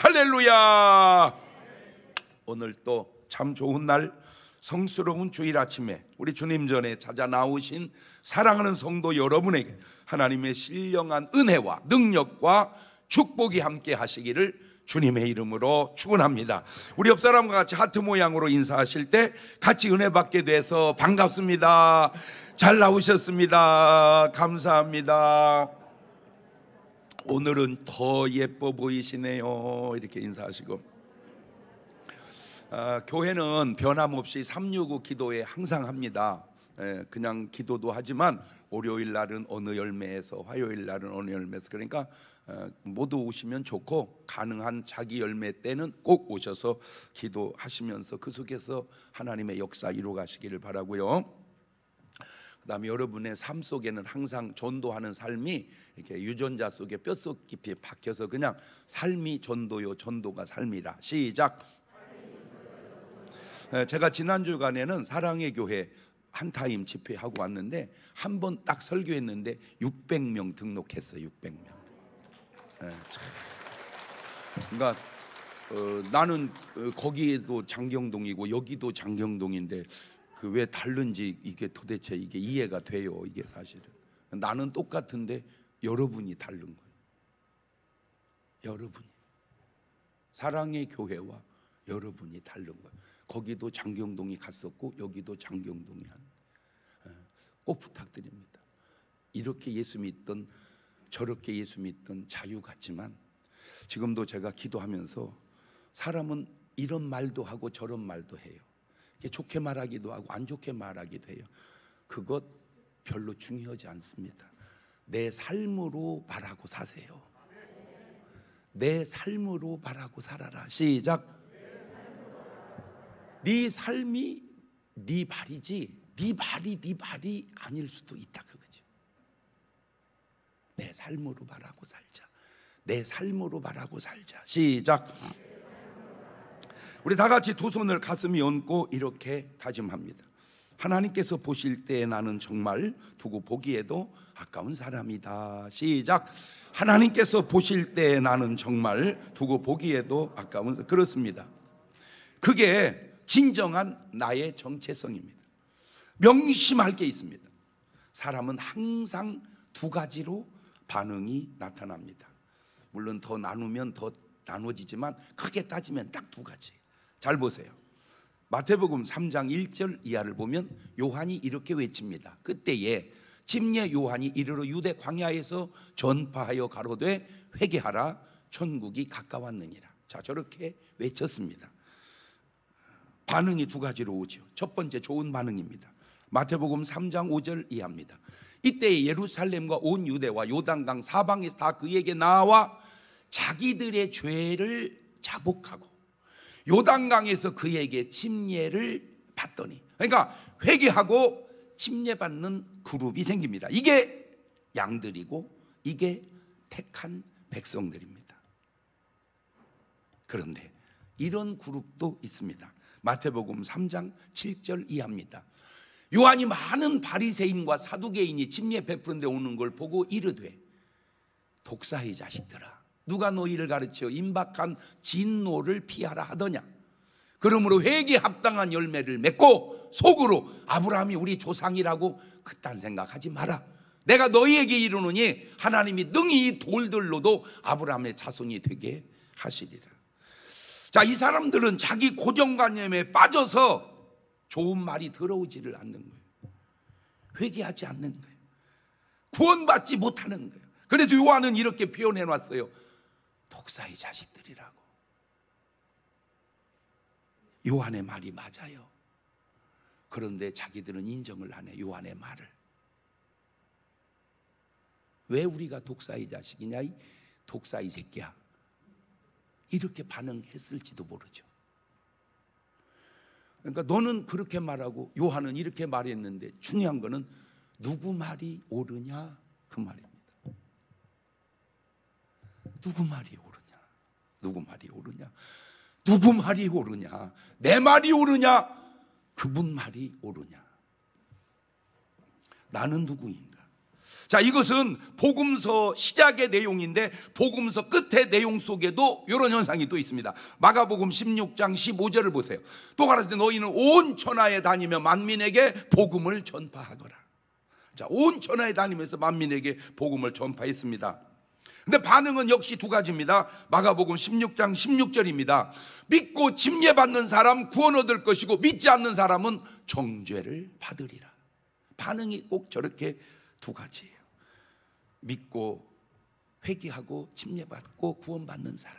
할렐루야. 오늘 또 참 좋은 날, 성스러운 주일 아침에 우리 주님 전에 찾아 나오신 사랑하는 성도 여러분에게 하나님의 신령한 은혜와 능력과 축복이 함께 하시기를 주님의 이름으로 축원합니다. 우리 옆 사람과 같이 하트 모양으로 인사하실 때 같이 은혜 받게 돼서 반갑습니다. 잘 나오셨습니다. 감사합니다. 오늘은 더 예뻐 보이시네요. 이렇게 인사하시고, 교회는 변함없이 365 기도회 항상 합니다. 그냥 기도도 하지만 월요일 날은 어느 열매에서, 화요일 날은 어느 열매에서, 그러니까 모두 오시면 좋고 가능한 자기 열매 때는 꼭 오셔서 기도하시면서 그 속에서 하나님의 역사 이루어 가시기를 바라고요. 그다음에 여러분의 삶 속에는 항상 전도하는 삶이 이렇게 유전자 속에 뼛속 깊이 박혀서 그냥 삶이 전도요, 전도가 삶이라. 시작. 제가 지난 주간에는 사랑의 교회 한 타임 집회하고 왔는데 한 번 딱 설교했는데 600명 등록했어요. 600명. 그러니까 나는 거기에도 장경동이고 여기도 장경동인데 그 왜 다른지 이게 도대체 이게 이해가 돼요. 이게 사실은 나는 똑같은데 여러분이 다른 거예요. 여러분이, 사랑의 교회와 여러분이 다른 거예요. 거기도 장경동이 갔었고 여기도 장경동이 꼭 부탁드립니다. 이렇게 예수 믿던 저렇게 예수 믿던 자유 같지만 지금도 제가 기도하면서 사람은 이런 말도 하고 저런 말도 해요. 좋게 말하기도 하고 안 좋게 말하기도 해요. 그것 별로 중요하지 않습니다. 내 삶으로 말하고 사세요. 내 삶으로 말하고 살아라. 시작. 네 삶이 네 말이지 네 말이 아닐 수도 있다 그거죠. 내 삶으로 말하고 살자. 내 삶으로 말하고 살자. 시작. 우리 다 같이 두 손을 가슴에 얹고 이렇게 다짐합니다. 하나님께서 보실 때 나는 정말 두고 보기에도 아까운 사람이다. 시작. 하나님께서 보실 때 나는 정말 두고 보기에도 아까운, 그렇습니다. 그게 진정한 나의 정체성입니다. 명심할 게 있습니다. 사람은 항상 두 가지로 반응이 나타납니다. 물론 더 나누면 더 나눠지지만 크게 따지면 딱 두 가지. 잘 보세요. 마태복음 3장 1절 이하를 보면 요한이 이렇게 외칩니다. 그때에 침례 요한이 이르러 유대 광야에서 전파하여 가로되 회개하라 천국이 가까웠느니라. 자, 저렇게 외쳤습니다. 반응이 두 가지로 오죠. 첫 번째 좋은 반응입니다. 마태복음 3장 5절 이하입니다. 이때에 예루살렘과 온 유대와 요단강 사방에서 다 그에게 나와 자기들의 죄를 자복하고 요단강에서 그에게 침례를 받더니, 그러니까 회개하고 침례받는 그룹이 생깁니다. 이게 양들이고 이게 택한 백성들입니다. 그런데 이런 그룹도 있습니다. 마태복음 3장 7절 이하입니다. 요한이 많은 바리새인과 사두개인이 침례 베푸는 데 오는 걸 보고 이르되 독사의 자식들아, 누가 너희를 가르쳐 임박한 진노를 피하라 하더냐. 그러므로 회개에 합당한 열매를 맺고 속으로 아브라함이 우리 조상이라고 그딴 생각하지 마라. 내가 너희에게 이르노니 하나님이 능히 이 돌들로도 아브라함의 자손이 되게 하시리라. 자, 이 사람들은 자기 고정관념에 빠져서 좋은 말이 들어오지를 않는 거예요. 회개하지 않는 거예요. 구원받지 못하는 거예요. 그래서 요한은 이렇게 표현해 놨어요. 독사의 자식들이라고. 요한의 말이 맞아요. 그런데 자기들은 인정을 안 해. 요한의 말을. 왜 우리가 독사의 자식이냐, 이 독사의 새끼야, 이렇게 반응했을지도 모르죠. 그러니까 너는 그렇게 말하고 요한은 이렇게 말했는데 중요한 거는 누구 말이 옳으냐 그 말입니다. 누구 말이 옳으냐, 누구 말이 옳으냐, 누구 말이 옳으냐, 내 말이 옳으냐, 그분 말이 옳으냐, 나는 누구인가. 자, 이것은 복음서 시작의 내용인데 복음서 끝의 내용 속에도 이런 현상이 또 있습니다. 마가복음 16장 15절을 보세요. 또 가라사대 너희는 온 천하에 다니며 만민에게 복음을 전파하거라. 자, 온 천하에 다니면서 만민에게 복음을 전파했습니다. 근데 반응은 역시 두 가지입니다. 마가복음 16장 16절입니다. 믿고 침례받는 사람 구원 얻을 것이고 믿지 않는 사람은 정죄를 받으리라. 반응이 꼭 저렇게 두 가지예요. 믿고 회개하고 침례받고 구원받는 사람,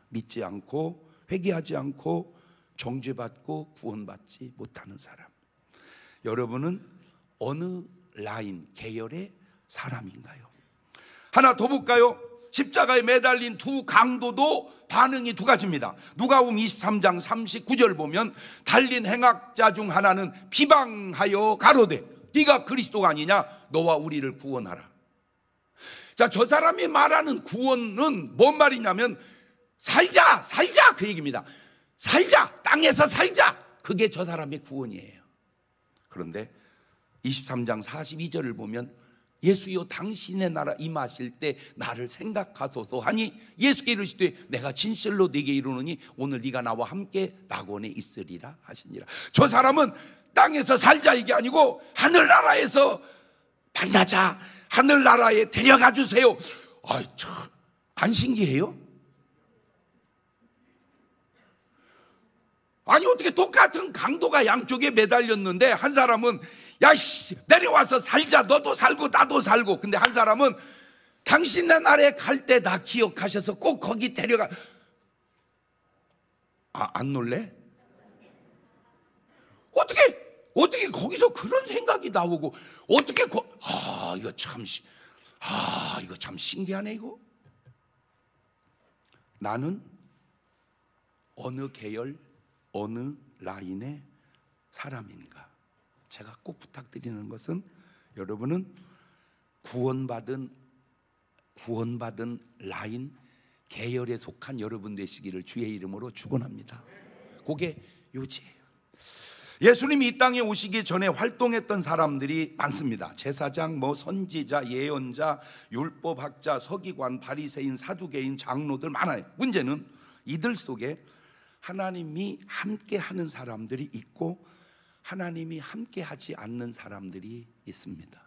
믿지 않고 회개하지 않고 정죄받고 구원받지 못하는 사람. 여러분은 어느 라인 계열의 사람인가요? 하나 더 볼까요? 십자가에 매달린 두 강도도 반응이 두 가지입니다. 누가복음 23장 39절 보면 달린 행악자 중 하나는 비방하여 가로되 네가 그리스도가 아니냐? 너와 우리를 구원하라. 자, 저 사람이 말하는 구원은 뭔 말이냐면 살자 그 얘기입니다. 살자, 땅에서 살자. 그게 저 사람의 구원이에요. 그런데 23장 42절을 보면 예수여 당신의 나라 임하실 때 나를 생각하소서 하니 예수께 이르시되 내가 진실로 네게 이르노니 오늘 네가 나와 함께 낙원에 있으리라 하시니라. 저 사람은 땅에서 살자 이게 아니고 하늘나라에서 만나자, 하늘나라에 데려가 주세요. 아이 참, 안 신기해요? 아니 어떻게 똑같은 강도가 양쪽에 매달렸는데 한 사람은 야씨 내려와서 살자, 너도 살고 나도 살고. 근데 한 사람은 당신네 나라에 갈 때 나 기억하셔서 꼭 거기 데려가. 안 놀래? 어떻게 거기서 그런 생각이 나오고 어떻게 이거 참 신기하네. 이거 나는 어느 계열 어느 라인의 사람인가? 제가 꼭 부탁드리는 것은 여러분은 구원받은 라인 계열에 속한 여러분 되시기를 주의 이름으로 축원합니다. 그게 요지예요. 예수님이 이 땅에 오시기 전에 활동했던 사람들이 많습니다. 제사장, 선지자, 예언자, 율법학자, 서기관, 바리새인, 사두개인, 장로들 많아요. 문제는 이들 속에 하나님이 함께 하는 사람들이 있고 하나님이 함께 하지 않는 사람들이 있습니다.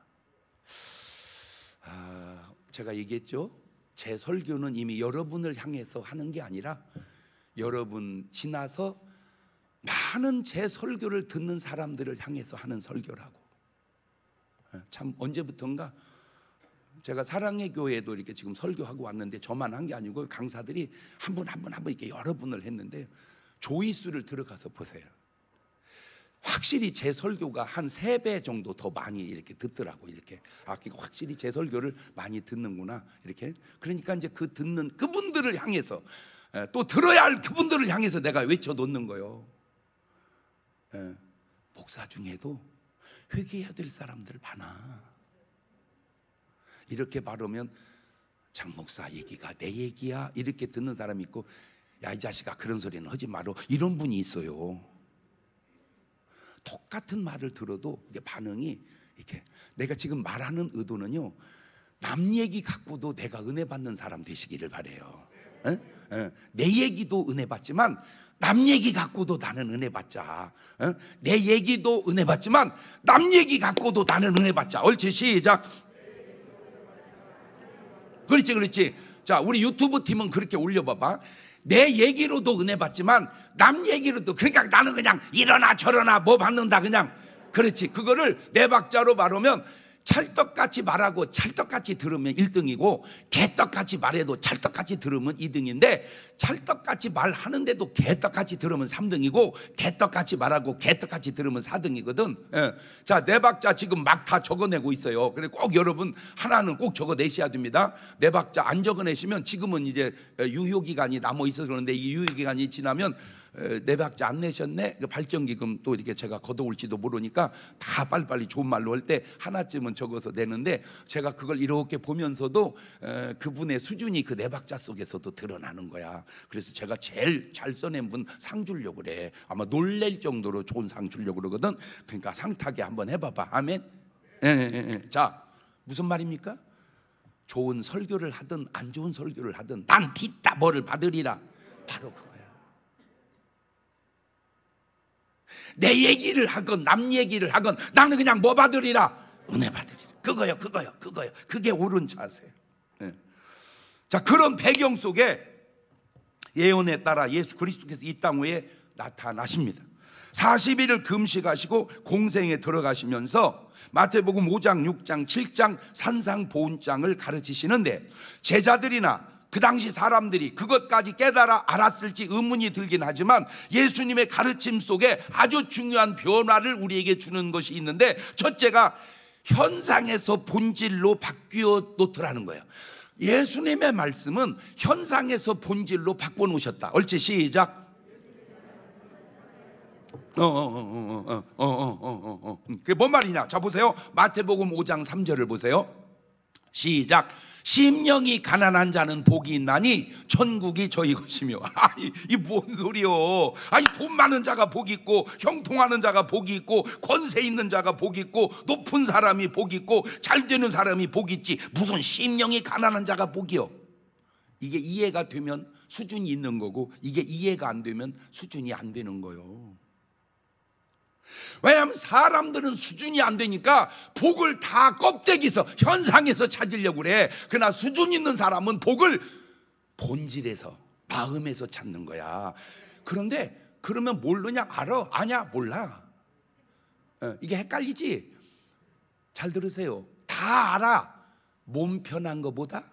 제가 얘기했죠. 제 설교는 이미 여러분을 향해서 하는 게 아니라 여러분 지나서 많은 제 설교를 듣는 사람들을 향해서 하는 설교라고. 참 언제부턴가 제가 사랑의 교회에도 이렇게 지금 설교하고 왔는데 저만 한 게 아니고 강사들이 한 분 이렇게 여러 분을 했는데 조회수를 들어가서 보세요. 확실히 제 설교가 한 3배 정도 더 많이 이렇게 듣더라고. 이렇게 확실히 제 설교를 많이 듣는구나 이렇게. 그러니까 이제 그 듣는 그분들을 향해서 또 들어야 할 그분들을 향해서 내가 외쳐놓는 거예요. 목사 중에도 회개해야 될 사람들 많아. 이렇게 말하면 장 목사 얘기가 내 얘기야 이렇게 듣는 사람이 있고, 야 이 자식아 그런 소리는 하지 마라 이런 분이 있어요. 똑같은 말을 들어도 이게 반응이 이렇게. 내가 지금 말하는 의도는요, 남 얘기 갖고도 내가 은혜 받는 사람 되시기를 바래요. 내 얘기도 은혜 받지만 남 얘기 갖고도 나는 은혜 받자. 내 얘기도 은혜 받지만 남 얘기 갖고도 나는 은혜 받자. 옳지, 시작. 그렇지. 자, 우리 유튜브 팀은 그렇게 올려봐봐. 내 얘기로도 은혜 받지만 남 얘기로도. 그러니까 나는 그냥 이러나 저러나 뭐 받는다 그냥. 그렇지. 그거를 내 박자로 말하면 찰떡같이 말하고 찰떡같이 들으면 1등이고 개떡같이 말해도 찰떡같이 들으면 2등인데 찰떡같이 말하는데도 개떡같이 들으면 3등이고 개떡같이 말하고 개떡같이 들으면 4등이거든. 자, 내 박자 지금 막 다 적어내고 있어요. 그래 꼭 여러분 하나는 꼭 적어내셔야 됩니다. 내 박자 안 적어내시면 지금은 이제 유효기간이 남아있어서 그러는데 이 유효기간이 지나면 내 박자 안 내셨네? 발전기금 또 이렇게 제가 걷어올지도 모르니까 다 빨리빨리 좋은 말로 할 때 하나쯤은 적어서 내는데, 제가 그걸 이렇게 보면서도 그분의 수준이 그 내 박자 속에서도 드러나는 거야. 그래서 제가 제일 잘 써낸 분 상 주려고 그래. 아마 놀랄 정도로 좋은 상 주려고 그러거든. 그러니까 상 타게 한번 해봐봐. 아멘. 자, 무슨 말입니까? 좋은 설교를 하든 안 좋은 설교를 하든 난 뒤따 뭐를 받으리라. 바로 그거야. 내 얘기를 하건 남 얘기를 하건 나는 그냥 뭐 받으리라? 은혜 받으리라. 그거요. 그게 옳은 자세예요. 네. 자, 그런 배경 속에 예언에 따라 예수 그리스도께서 이 땅 위에 나타나십니다. 40일을 금식하시고 공생에 들어가시면서 마태복음 5장, 6장, 7장 산상보훈장을 가르치시는데 제자들이나 그 당시 사람들이 그것까지 깨달아 알았을지 의문이 들긴 하지만 예수님의 가르침 속에 아주 중요한 변화를 우리에게 주는 것이 있는데, 첫째가 현상에서 본질로 바뀌어 놓더라는 거예요. 예수님의 말씀은 현상에서 본질로 바꿔 놓으셨다. 옳지, 시작. 그게 뭔 말이냐? 자, 보세요. 마태복음 5장 3절을 보세요. 시작. 심령이 가난한 자는 복이 있나니 천국이 저희 것이며. 아니, 이 뭔 소리요? 아니, 돈 많은 자가 복이 있고 형통하는 자가 복이 있고 권세 있는 자가 복이 있고 높은 사람이 복이 있고 잘 되는 사람이 복이 있지, 무슨 심령이 가난한 자가 복이요? 이게 이해가 되면 수준이 있는 거고, 이게 이해가 안 되면 수준이 안 되는 거예요. 왜냐하면 사람들은 수준이 안 되니까 복을 다 껍데기에서 현상에서 찾으려고 그래. 그러나 수준 있는 사람은 복을 본질에서, 마음에서 찾는 거야. 그런데 그러면 모르냐? 알아? 아냐? 몰라. 이게 헷갈리지? 잘 들으세요. 다 알아. 몸 편한 것보다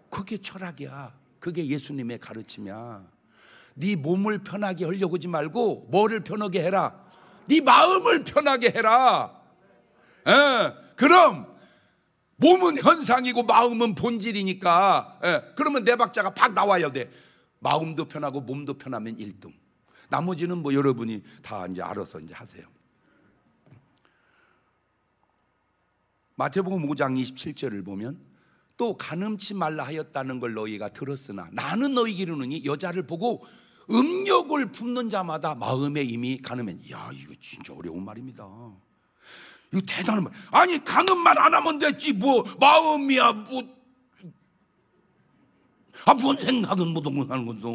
그게 철학이야. 그게 예수님의 가르침이야. 네 몸을 편하게 하려고 하지 말고 뭐를 편하게 해라? 네 마음을 편하게 해라. 그럼 몸은 현상이고 마음은 본질이니까, 그러면 네 박자가 팍 나와야 돼. 마음도 편하고 몸도 편하면 1등. 나머지는 뭐 여러분이 다 이제 알아서 이제 하세요. 마태복음 5장 27절을 보면 또 간음치 말라 하였다는 걸 너희가 들었으나 나는 너희에게 이르노니 여자를 보고 음욕을 품는 자마다 마음에 이미 간음해. 야, 이거 진짜 어려운 말입니다. 이거 대단한 말. 아니, 간음만 안 하면 됐지 뭐 마음이야 뭐. 뭔 생각은 못 하는 거죠.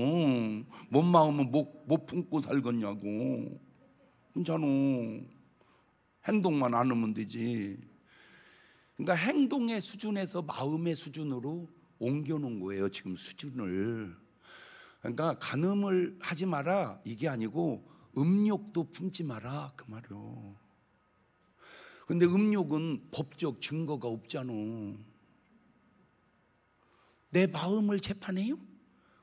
뭔 마음은 못 품고 살겠냐고. 괜찮아. 행동만 안 하면 되지. 그러니까 행동의 수준에서 마음의 수준으로 옮겨놓은 거예요, 지금 수준을. 그러니까 간음을 하지 마라 이게 아니고 음욕도 품지 마라 그 말이요. 근데 음욕은 법적 증거가 없잖아. 내 마음을 재판해요?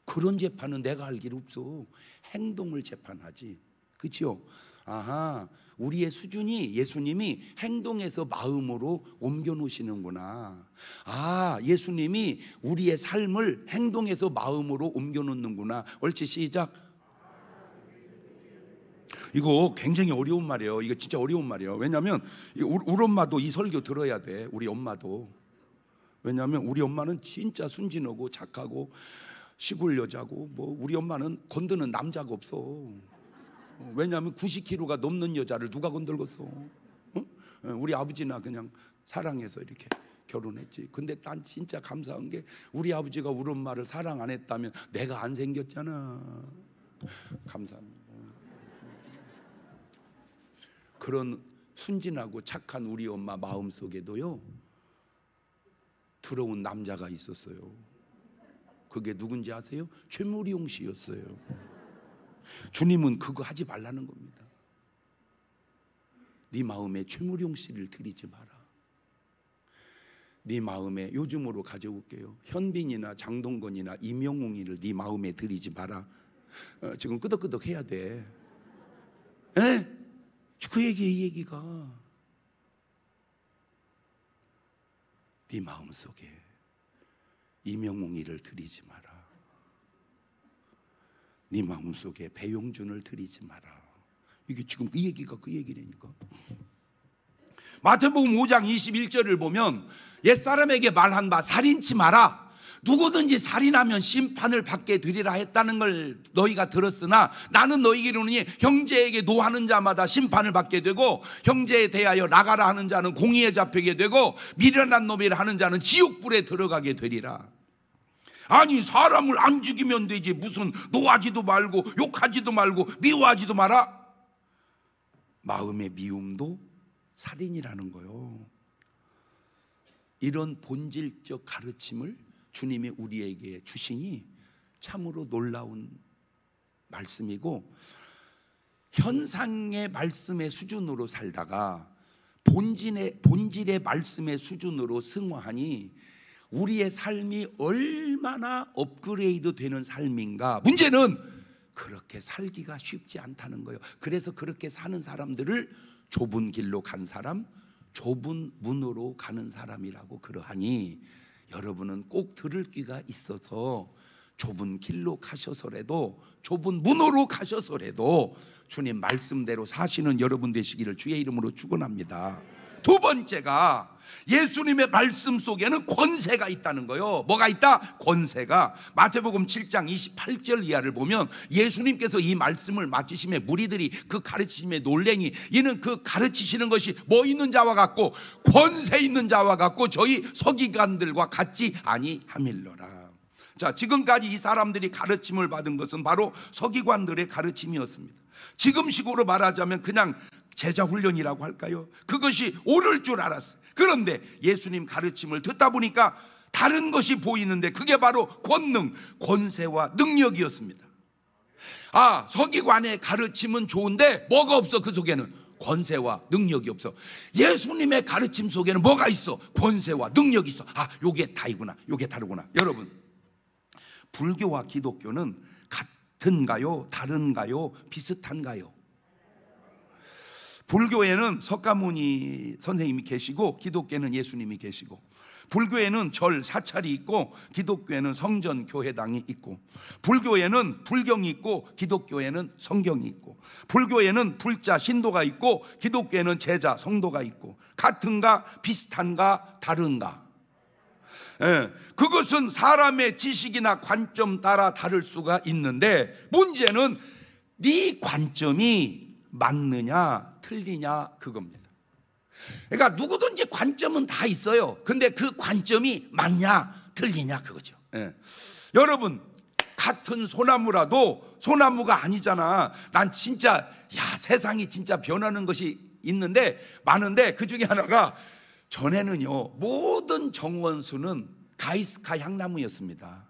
그런 재판은 내가 할 길 없어. 행동을 재판하지. 그렇죠? 아하, 우리의 수준이 예수님이 행동에서 마음으로 옮겨 놓으시는구나. 아, 예수님이 우리의 삶을 행동에서 마음으로 옮겨 놓는구나. 옳지, 시작. 이거 굉장히 어려운 말이에요. 이거 진짜 어려운 말이에요. 왜냐하면 우리 엄마도 이 설교 들어야 돼. 우리 엄마도. 왜냐하면 우리 엄마는 진짜 순진하고 착하고 시골 여자고, 뭐 우리 엄마는 건드는 남자가 없어. 왜냐하면 90kg가 넘는 여자를 누가 건들겠어? 우리 아버지나 그냥 사랑해서 이렇게 결혼했지. 근데 난 진짜 감사한 게 우리 아버지가 우리 엄마를 사랑 안 했다면 내가 안 생겼잖아. 감사합니다. 그런 순진하고 착한 우리 엄마 마음속에도요 들어온 남자가 있었어요. 그게 누군지 아세요? 최무리용 씨였어요. 주님은 그거 하지 말라는 겁니다. 네 마음에 최무룡 씨를 들이지 마라. 네 마음에, 요즘으로 가져올게요, 현빈이나 장동건이나 임영웅이를 네 마음에 들이지 마라. 지금 끄덕끄덕 해야 돼. 에? 그 얘기, 이 얘기가 네 마음속에 임영웅이를 들이지 마라. 네 마음속에 배용준을 들이지 마라. 이게 지금 그 얘기가 그 얘기라니까. 마태복음 5장 21절을 보면 옛사람에게 말한 바 살인치 마라. 누구든지 살인하면 심판을 받게 되리라 했다는 걸 너희가 들었으나 나는 너희에게 이르노니 형제에게 노하는 자마다 심판을 받게 되고 형제에 대하여 나가라 하는 자는 공의에 잡히게 되고 미련한 놈이라 하는 자는 지옥불에 들어가게 되리라. 아니, 사람을 안 죽이면 되지 무슨 노하지도 말고 욕하지도 말고 미워하지도 마라. 마음의 미움도 살인이라는 거요. 이런 본질적 가르침을 주님이 우리에게 주시니 참으로 놀라운 말씀이고, 현상의 말씀의 수준으로 살다가 본질의 말씀의 수준으로 승화하니 우리의 삶이 얼마나 업그레이드 되는 삶인가. 문제는 그렇게 살기가 쉽지 않다는 거예요. 그래서 그렇게 사는 사람들을 좁은 길로 간 사람, 좁은 문으로 가는 사람이라고 그러하니, 여러분은 꼭 들을 귀가 있어서 좁은 길로 가셔서라도, 좁은 문으로 가셔서라도 주님 말씀대로 사시는 여러분 되시기를 주의 이름으로 축원합니다. 두 번째가 예수님의 말씀 속에는 권세가 있다는 거예요. 뭐가 있다? 권세가. 마태복음 7장 28절 이하를 보면 예수님께서 이 말씀을 마치심에 무리들이 그 가르치심에 놀래니 이는 그 가르치시는 것이 뭐 있는 자와 같고 권세 있는 자와 같고 저희 서기관들과 같지 아니함일러라. 자, 지금까지 이 사람들이 가르침을 받은 것은 바로 서기관들의 가르침이었습니다. 지금식으로 말하자면 그냥 제자 훈련이라고 할까요? 그것이 옳을 줄 알았어요. 그런데 예수님 가르침을 듣다 보니까 다른 것이 보이는데 그게 바로 권능, 권세와 능력이었습니다. 아, 서기관의 가르침은 좋은데 뭐가 없어? 그 속에는 권세와 능력이 없어. 예수님의 가르침 속에는 뭐가 있어? 권세와 능력이 있어. 아, 요게 다이구나, 요게 다르구나. 여러분, 불교와 기독교는 같은가요? 다른가요? 비슷한가요? 불교에는 석가모니 선생님이 계시고 기독교에는 예수님이 계시고, 불교에는 절 사찰이 있고 기독교에는 성전 교회당이 있고, 불교에는 불경이 있고 기독교에는 성경이 있고, 불교에는 불자 신도가 있고 기독교에는 제자 성도가 있고, 같은가 비슷한가 다른가? 그것은 사람의 지식이나 관점 따라 다를 수가 있는데, 문제는 네 관점이 맞느냐 틀리냐 그겁니다. 그러니까 누구든지 관점은 다 있어요. 근데 그 관점이 맞냐 틀리냐 그거죠. 여러분, 같은 소나무라도 소나무가 아니잖아. 난 진짜 세상이 진짜 변하는 것이 있는데 많은데, 그 중에 하나가, 전에는요 모든 정원수는 가이스카 향나무였습니다.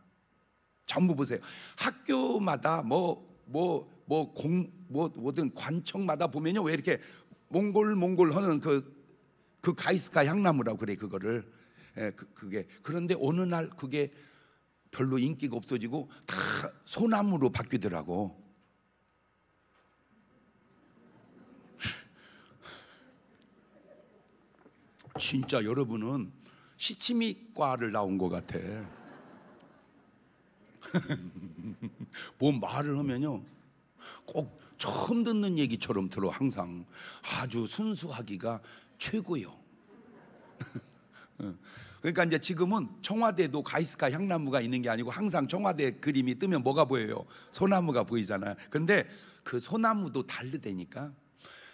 전부 보세요. 학교마다 뭐든 관청마다 보면요, 왜 이렇게 몽골 하는 그 가이스카 향나무라고 그래, 그거를. 그게. 그런데 어느 날 그게 별로 인기가 없어지고 다 소나무로 바뀌더라고. 진짜 여러분은 시치미과를 나온 것 같아. 뭐 말을 하면요 꼭 처음 듣는 얘기처럼 들어. 항상 아주 순수하기가 최고요. 그러니까 이제 지금은 청와대도 가이스카 향나무가 있는 게 아니고 항상 청와대 그림이 뜨면 뭐가 보여요? 소나무가 보이잖아요. 그런데 그 소나무도 다르다니까.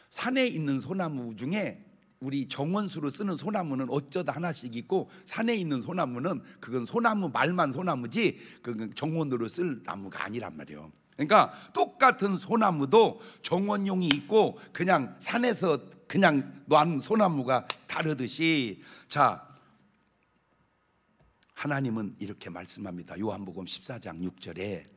산에 있는 소나무 중에 우리 정원수로 쓰는 소나무는 어쩌다 하나씩 있고, 산에 있는 소나무는 그건 소나무 말만 소나무지 그건 정원으로 쓸 나무가 아니란 말이에요. 그러니까 똑같은 소나무도 정원용이 있고 그냥 산에서 그냥 놓은 소나무가 다르듯이, 자, 하나님은 이렇게 말씀합니다. 요한복음 14장 6절에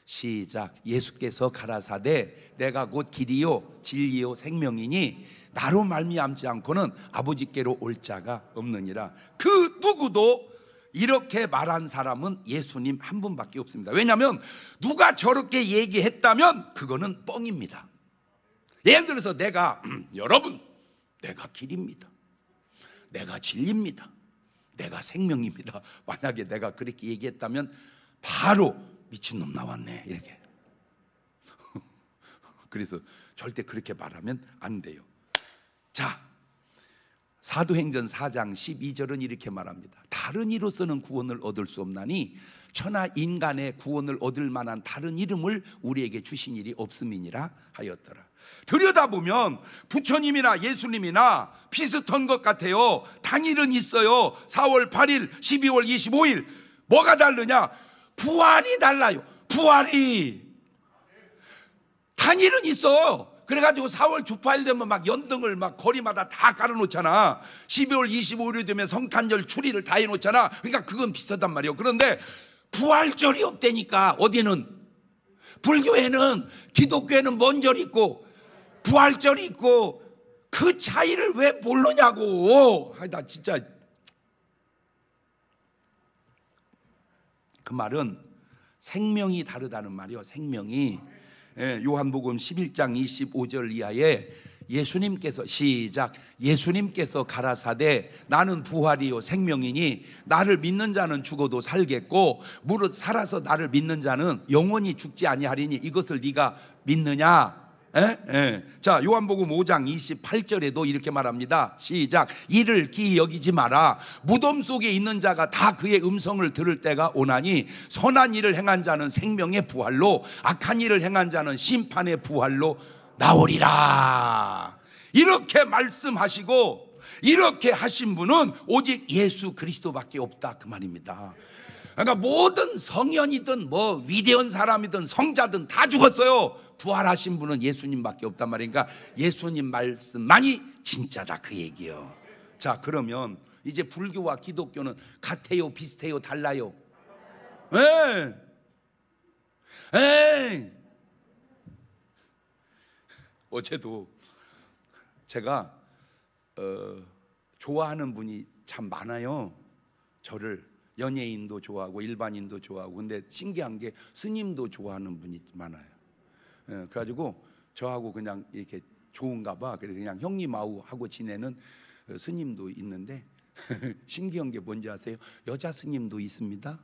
시작. 예수께서 가라사대 내가 곧 길이요 진리요 생명이니 나로 말미암지 않고는 아버지께로 올 자가 없느니라. 그 누구도 이렇게 말한 사람은 예수님 한 분밖에 없습니다. 왜냐하면 누가 저렇게 얘기했다면 그거는 뻥입니다. 예를 들어서 내가 여러분, 내가 길입니다, 내가 진리입니다, 내가 생명입니다. 만약에 내가 그렇게 얘기했다면 바로 미친놈 나왔네 이렇게. 그래서 절대 그렇게 말하면 안 돼요. 자, 사도행전 4장 12절은 이렇게 말합니다. 다른 이로서는 구원을 얻을 수 없나니 천하 인간의 구원을 얻을 만한 다른 이름을 우리에게 주신 일이 없음이니라 하였더라. 들여다보면 부처님이나 예수님이나 비슷한 것 같아요. 당일은 있어요. 4월 8일, 12월 25일. 뭐가 다르냐? 부활이 달라요. 부활이. 당일은 있어. 그래가지고 4월 주파일 되면 막 연등을 막 거리마다 다 깔아놓잖아. 12월 25일이 되면 성탄절 추리를 다 해놓잖아. 그러니까 그건 비슷하단 말이에요. 그런데 부활절이 없다니까. 어디는? 불교에는, 기독교에는 뭔 절이 있고 부활절이 있고, 그 차이를 왜 모르냐고. 나 진짜. 그 말은 생명이 다르다는 말이요. 생명이. 요한복음 11장 25절 이하에 예수님께서, 시작, 예수님께서 가라사대 나는 부활이요 생명이니 나를 믿는 자는 죽어도 살겠고 무릇 살아서 나를 믿는 자는 영원히 죽지 아니하리니 이것을 네가 믿느냐? 자, 요한복음 5장 28절에도 이렇게 말합니다. 시작, 이를 기이 여기지 마라. 무덤 속에 있는 자가 다 그의 음성을 들을 때가 오나니 선한 일을 행한 자는 생명의 부활로 악한 일을 행한 자는 심판의 부활로 나오리라. 이렇게 말씀하시고 이렇게 하신 분은 오직 예수 그리스도밖에 없다, 그 말입니다. 그러니까 모든 성현이든 뭐 위대한 사람이든 성자든 다 죽었어요. 부활하신 분은 예수님밖에 없단 말이니까 예수님 말씀만이 진짜다, 그 얘기예요. 자, 그러면 이제 불교와 기독교는 같아요, 비슷해요, 달라요? 어제도 제가 좋아하는 분이 참 많아요. 저를 연예인도 좋아하고 일반인도 좋아하고. 근데 신기한 게 스님도 좋아하는 분이 많아요. 그래가지고 저하고 그냥 이렇게 좋은가 봐. 그래서 그냥 형님 아우 하고 지내는 스님도 있는데 신기한 게 뭔지 아세요? 여자 스님도 있습니다.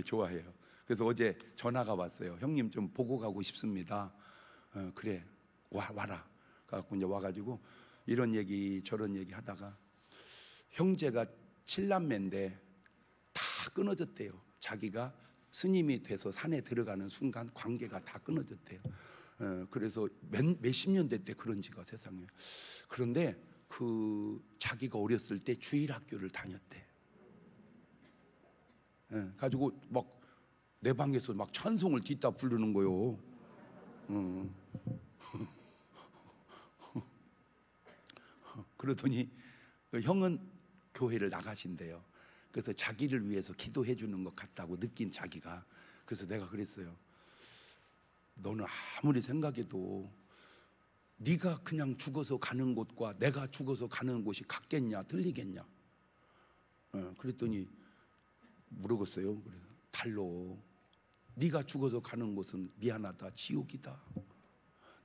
좋아해요. 그래서 어제 전화가 왔어요. 형님 좀 보고 가고 싶습니다. 그래, 와라. 그래갖고 이제 와가지고 이런 얘기 저런 얘기 하다가 형제가 7남매인데 다 끊어졌대요. 자기가 스님이 돼서 산에 들어가는 순간 관계가 다 끊어졌대요. 그래서 몇십 년 됐대, 그런 지가 세상에. 그런데 그 자기가 어렸을 때 주일학교를 다녔대. 가지고 막 내 방에서 막 찬송을 뒤따 부르는 거요. 그러더니 형은 교회를 나가신대요. 그래서 자기를 위해서 기도해 주는 것 같다고 느낀 자기가. 그래서 내가 그랬어요. 너는 아무리 생각해도 네가 그냥 죽어서 가는 곳과 내가 죽어서 가는 곳이 같겠냐, 틀리겠냐? 그랬더니 물어봤어요. 그래서 달로. 네가 죽어서 가는 곳은 미안하다, 지옥이다.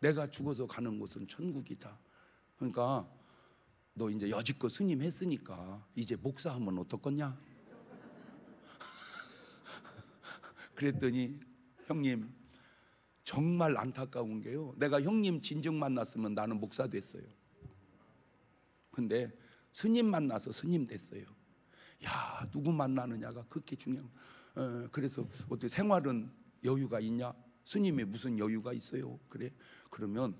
내가 죽어서 가는 곳은 천국이다. 그러니까 너 이제 여지껏 스님 했으니까 이제 목사하면 어떻겠냐? 그랬더니 형님, 정말 안타까운 게요, 내가 형님 진정 만났으면 나는 목사 됐어요. 근데 스님 만나서 스님 됐어요. 야, 누구 만나느냐가 그렇게 중요한. 그래서 어떻게 생활은 여유가 있냐? 스님이 무슨 여유가 있어요? 그래, 그러면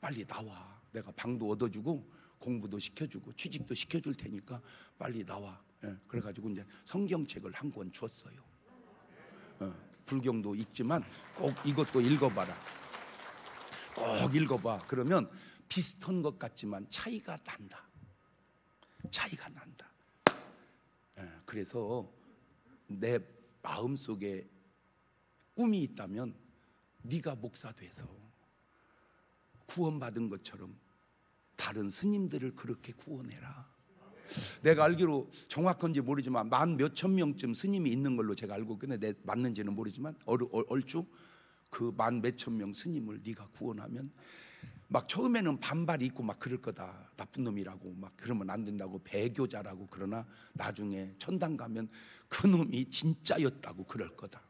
빨리 나와. 내가 방도 얻어주고 공부도 시켜주고 취직도 시켜줄 테니까 빨리 나와. 그래가지고 이제 성경책을 한 권 줬어요. 불경도 읽지만 꼭 이것도 읽어봐라. 꼭 읽어봐. 그러면 비슷한 것 같지만 차이가 난다. 차이가 난다. 그래서 내 마음속에 꿈이 있다면 네가 목사 돼서 구원받은 것처럼 다른 스님들을 그렇게 구원해라. 내가 알기로 정확한지 모르지만 만 몇천 명쯤 스님이 있는 걸로 제가 알고, 근데 맞는지는 모르지만 얼추 그 만 몇천 명 스님을 네가 구원하면, 막 처음에는 반발이 있고 막 그럴 거다. 나쁜 놈이라고 막 그러면 안 된다고 배교자라고. 그러나 나중에 천당 가면 그 놈이 진짜였다고 그럴 거다.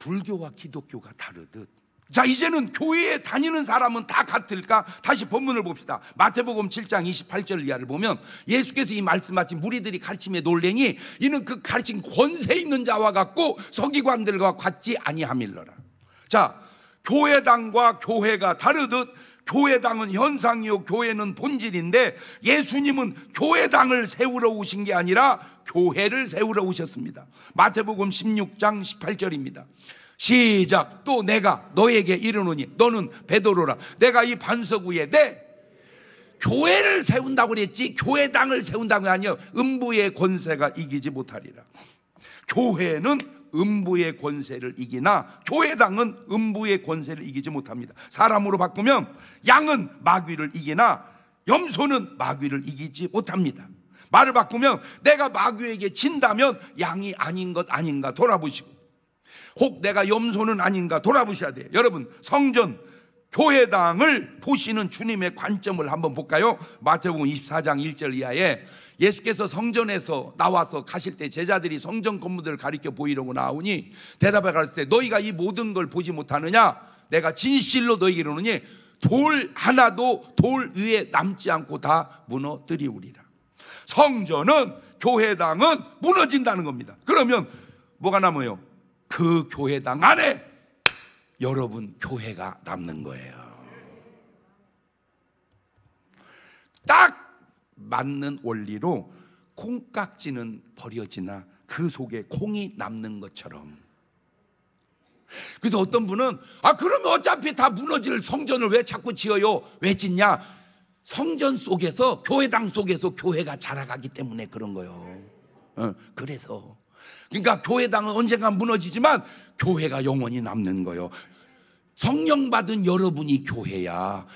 불교와 기독교가 다르듯, 자, 이제는 교회에 다니는 사람은 다 같을까? 다시 본문을 봅시다. 마태복음 7장 28절 이하를 보면 예수께서 이 말씀하신 무리들이 가르침에 놀래니 이는 그 가르친 권세 있는 자와 같고 서기관들과 같지 아니함일러라. 자, 교회당과 교회가 다르듯 교회당은 현상이요 교회는 본질인데, 예수님은 교회당을 세우러 오신 게 아니라 교회를 세우러 오셨습니다. 마태복음 16장 18절입니다. 시작. 또 내가 너에게 이르노니 너는 베드로라. 내가 이 반석 위에 내 교회를 세운다고 그랬지 교회당을 세운다고 아니요. 음부의 권세가 이기지 못하리라. 교회는 음부의 권세를 이기나 교회당은 음부의 권세를 이기지 못합니다. 사람으로 바꾸면 양은 마귀를 이기나 염소는 마귀를 이기지 못합니다. 말을 바꾸면 내가 마귀에게 진다면 양이 아닌 것 아닌가 돌아보시고, 혹 내가 염소는 아닌가 돌아보셔야 돼요. 여러분, 성전 교회당을 보시는 주님의 관점을 한번 볼까요? 마태복음 24장 1절 이하에 예수께서 성전에서 나와서 가실 때 제자들이 성전 건물들을 가리켜 보이려고 나오니 대답해 가실 때 너희가 이 모든 걸 보지 못하느냐? 내가 진실로 너희에게 이르노니 돌 하나도 돌 위에 남지 않고 다 무너뜨리우리라. 성전은 교회당은 무너진다는 겁니다. 그러면 뭐가 남아요? 그 교회당 안에 여러분 교회가 남는 거예요. 딱 맞는 원리로 콩깍지는 버려지나 그 속에 콩이 남는 것처럼. 그래서 어떤 분은 그러면 어차피 다 무너질 성전을 왜 자꾸 지어요? 왜 짓냐? 성전 속에서 교회당 속에서 교회가 자라가기 때문에 그런 거예요. 그래서 그러니까 교회당은 언젠가 무너지지만 교회가 영원히 남는 거예요. 성령 받은 여러분이 교회야.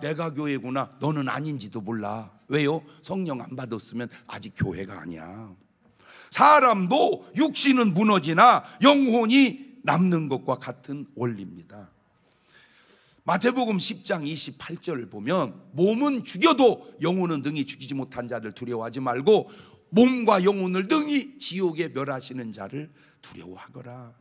내가 교회구나. 너는 아닌지도 몰라. 왜요? 성령 안 받았으면 아직 교회가 아니야. 사람도 육신은 무너지나 영혼이 남는 것과 같은 원리입니다. 마태복음 10장 28절을 보면 몸은 죽여도 영혼은 능히 죽이지 못한 자를 두려워하지 말고 몸과 영혼을 능히 지옥에 멸하시는 자를 두려워하거라.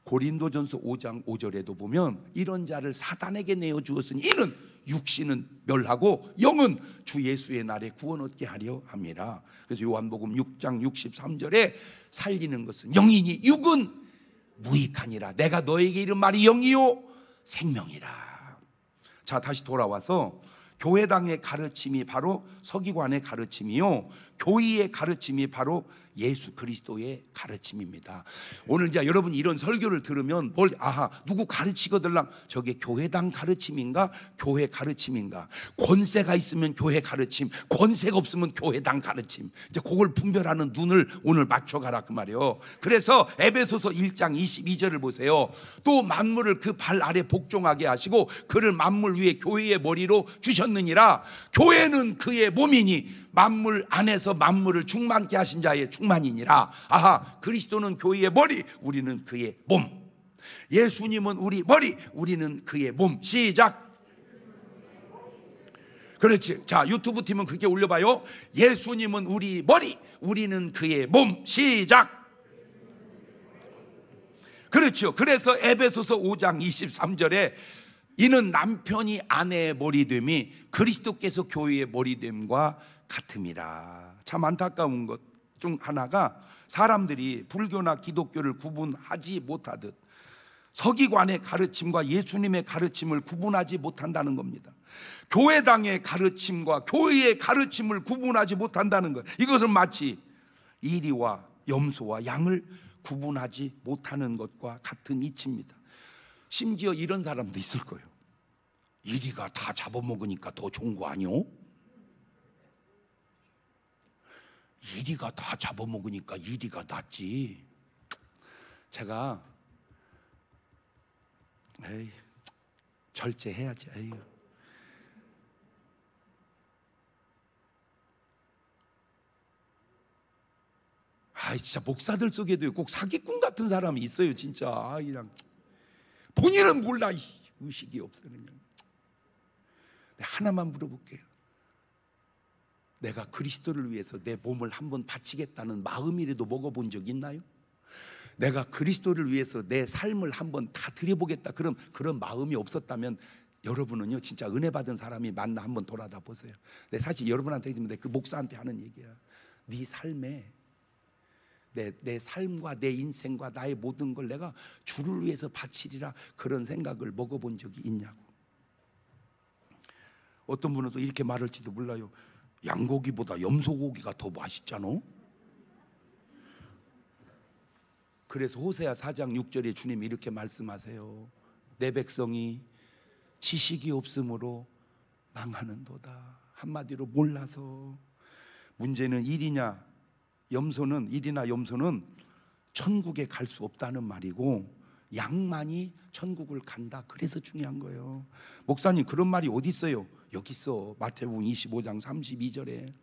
고린도전서 5장 5절에도 보면 이런 자를 사단에게 내어주었으니 이는 육신은 멸하고 영은 주 예수의 날에 구원 얻게 하려 함이라. 그래서 요한복음 6장 63절에 살리는 것은 영이니 육은 무익하니라. 내가 너에게 이른 말이 영이요 생명이라. 자, 다시 돌아와서 교회당의 가르침이 바로 서기관의 가르침이요, 교의의 가르침이 바로 예수 그리스도의 가르침입니다. 오늘 이제 여러분이 이런 설교를 들으면 누구 가르치거들랑 저게 교회당 가르침인가 교회 가르침인가, 권세가 있으면 교회 가르침, 권세가 없으면 교회당 가르침, 이제 그걸 분별하는 눈을 오늘 맞춰가라 그 말이에요. 그래서 에베소서 1장 22절을 보세요. 또 만물을 그 발 아래 복종하게 하시고 그를 만물 위에 교회의 머리로 주셨느니라. 교회는 그의 몸이니 만물 안에서 만물을 충만케 하신 자의 충만이니라. 그리스도는 교회의 머리, 우리는 그의 몸. 예수님은 우리 머리, 우리는 그의 몸. 시작. 그렇지. 자, 유튜브 팀은 그렇게 올려봐요. 예수님은 우리 머리, 우리는 그의 몸. 시작. 그렇죠. 그래서 에베소서 5장 23절에 이는 남편이 아내의 머리됨이 그리스도께서 교회의 머리됨과 같음이라. 참 안타까운 것 중 하나가 사람들이 불교나 기독교를 구분하지 못하듯 서기관의 가르침과 예수님의 가르침을 구분하지 못한다는 겁니다. 교회당의 가르침과 교회의 가르침을 구분하지 못한다는 것, 이것은 마치 이리와 염소와 양을 구분하지 못하는 것과 같은 이치입니다. 심지어 이런 사람도 있을 거예요. 이리가 다 잡아먹으니까 더 좋은 거 아니오? 이리가 다 잡아먹으니까 이리가 낫지. 제가 절제해야지. 진짜 목사들 속에도 꼭 사기꾼 같은 사람이 있어요. 진짜 그냥 본인은 몰라. 의식이 없어. 그냥 하나만 물어볼게요. 내가 그리스도를 위해서 내 몸을 한번 바치겠다는 마음이라도 먹어본 적 있나요? 내가 그리스도를 위해서 내 삶을 한번 다 드려보겠다, 그런 마음이 없었다면 여러분은요 진짜 은혜 받은 사람이 맞나 한번 돌아다 보세요. 근데 사실 여러분한테 그 목사한테 하는 얘기야. 네 삶에 내 삶과 내 인생과 나의 모든 걸 내가 주를 위해서 바치리라, 그런 생각을 먹어본 적이 있냐고. 어떤 분은 또 이렇게 말할지도 몰라요. 양고기보다 염소고기가 더 맛있잖아. 그래서 호세아 4장 6절에 주님이 이렇게 말씀하세요. 내 백성이 지식이 없으므로 망하는도다. 한마디로 몰라서. 문제는 일이나 염소는 천국에 갈 수 없다는 말이고, 양만이 천국을 간다. 그래서 중요한 거예요. 목사님, 그런 말이 어디 있어요? 여기 있어. 마태복음 25장 32절에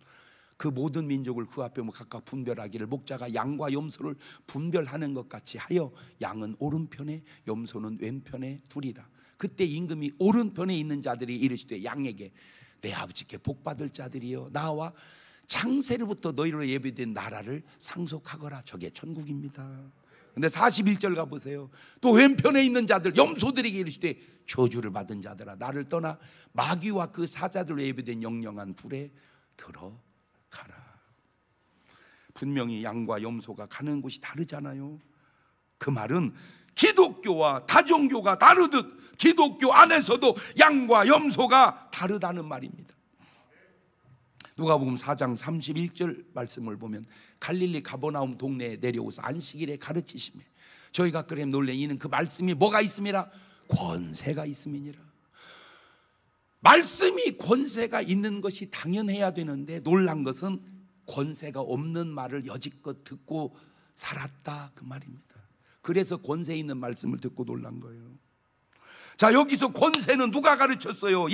그 모든 민족을 그 앞에 각각 분별하기를 목자가 양과 염소를 분별하는 것 같이 하여 양은 오른편에 염소는 왼편에 두리라. 그때 임금이 오른편에 있는 자들이 이르시되 양에게 내 아버지께 복받을 자들이여 나와 창세로부터 너희로 예비된 나라를 상속하거라. 저게 천국입니다. 근데 41절 가보세요. 또 왼편에 있는 자들 염소들에게 이르시되 저주를 받은 자들아 나를 떠나 마귀와 그 사자들로 예비된 영영한 불에 들어가라. 분명히 양과 염소가 가는 곳이 다르잖아요. 그 말은 기독교와 다종교가 다르듯 기독교 안에서도 양과 염소가 다르다는 말입니다. 누가복음 4장 31절 말씀을 보면 갈릴리 가버나움 동네에 내려오서 안식일에 가르치시매 저희가 그래 놀래 이는 그 말씀이 뭐가 있음이라? 권세가 있음이니라. 말씀이 권세가 있는 것이 당연해야 되는데 놀란 것은 권세가 없는 말을 여지껏 듣고 살았다, 그 말입니다. 그래서 권세 있는 말씀을 듣고 놀란 거예요. 자, 여기서 권세는 누가 가르쳤어요?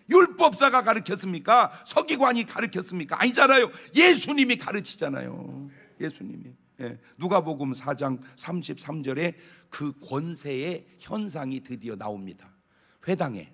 율법사가 가르쳤습니까? 서기관이 가르쳤습니까? 아니잖아요. 예수님이 가르치잖아요. 예수님이. 누가복음 4장 33절에 그 권세의 현상이 드디어 나옵니다. 회당에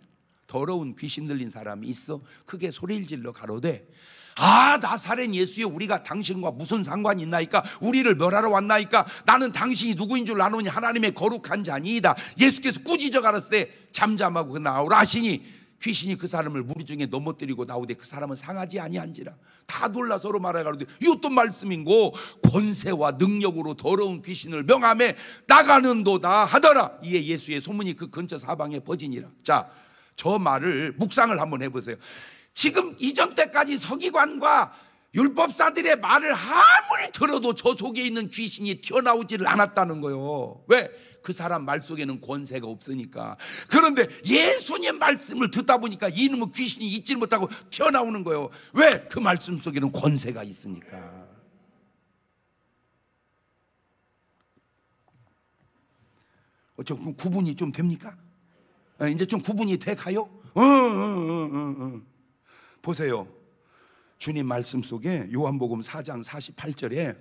더러운 귀신 들린 사람이 있어 크게 소리를 질러 가로되 아 나사렛 예수여 우리가 당신과 무슨 상관이 있나이까? 우리를 멸하러 왔나이까? 나는 당신이 누구인 줄 아노니 하나님의 거룩한 자니이다. 예수께서 꾸짖어 가라사대 때 잠잠하고 나오라 하시니 귀신이 그 사람을 무리 중에 넘어뜨리고 나오되 그 사람은 상하지 아니한지라. 다 놀라 서로 말하가로되 이 어떤 말씀인고? 권세와 능력으로 더러운 귀신을 명함에 나가는도다 하더라. 이에 예수의 소문이 그 근처 사방에 퍼지니라. 자, 저 말을 묵상을 한번 해보세요. 지금 이전 때까지 서기관과 율법사들의 말을 아무리 들어도 저 속에 있는 귀신이 튀어나오지를 않았다는 거예요. 왜? 그 사람 말 속에는 권세가 없으니까. 그런데 예수님 말씀을 듣다 보니까 이놈의 귀신이 잊지 못하고 튀어나오는 거예요. 왜? 그 말씀 속에는 권세가 있으니까. 좀 구분이 좀 됩니까? 이제 좀 구분이 돼 가요? 보세요. 주님 말씀 속에 요한복음 4장 48절에